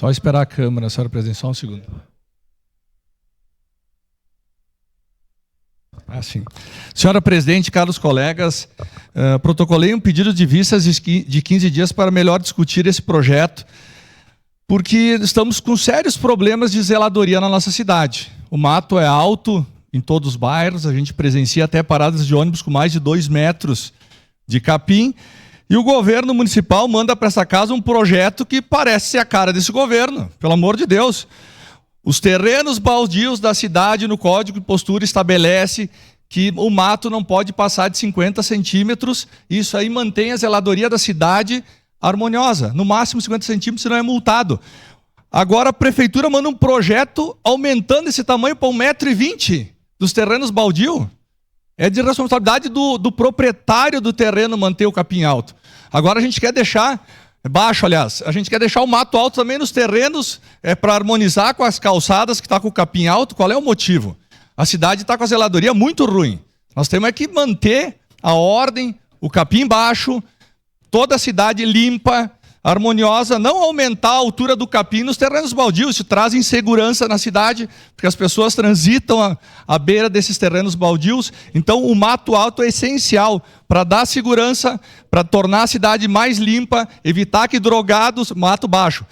Só esperar a câmera, senhora presidente, só um segundo. Sim. Senhora presidente, caros colegas, protocolei um pedido de vistas de 15 dias para melhor discutir esse projeto, porque estamos com sérios problemas de zeladoria na nossa cidade. O mato é alto em todos os bairros, a gente presencia até paradas de ônibus com mais de 2 metros de capim, e o governo municipal manda para essa casa um projeto que parece ser a cara desse governo, pelo amor de Deus. Os terrenos baldios da cidade, no Código de Postura, estabelece que o mato não pode passar de 50 centímetros. Isso aí mantém a zeladoria da cidade harmoniosa. No máximo 50 centímetros, senão é multado. Agora a prefeitura manda um projeto aumentando esse tamanho para 1,20 m dos terrenos baldios. É de responsabilidade do proprietário do terreno manter o capim alto. Agora a gente quer deixar... baixo, aliás. A gente quer deixar o mato alto também nos terrenos para harmonizar com as calçadas que está com o capim alto. Qual é o motivo? A cidade está com a zeladoria muito ruim. Nós temos que manter a ordem, o capim baixo, toda a cidade limpa, harmoniosa, não aumentar a altura do capim nos terrenos baldios. Isso traz insegurança na cidade, porque as pessoas transitam à beira desses terrenos baldios. Então o mato alto é essencial para dar segurança, para tornar a cidade mais limpa, evitar que drogados... Mato baixo.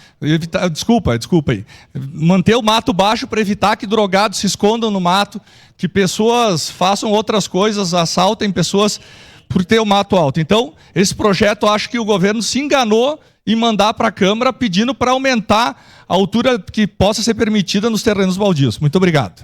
Desculpa aí. Manter o mato baixo para evitar que drogados se escondam no mato, que pessoas façam outras coisas, assaltem pessoas por ter o mato alto. Então, esse projeto, acho que o governo se enganou em mandar para a Câmara pedindo para aumentar a altura que possa ser permitida nos terrenos baldios. Muito obrigado.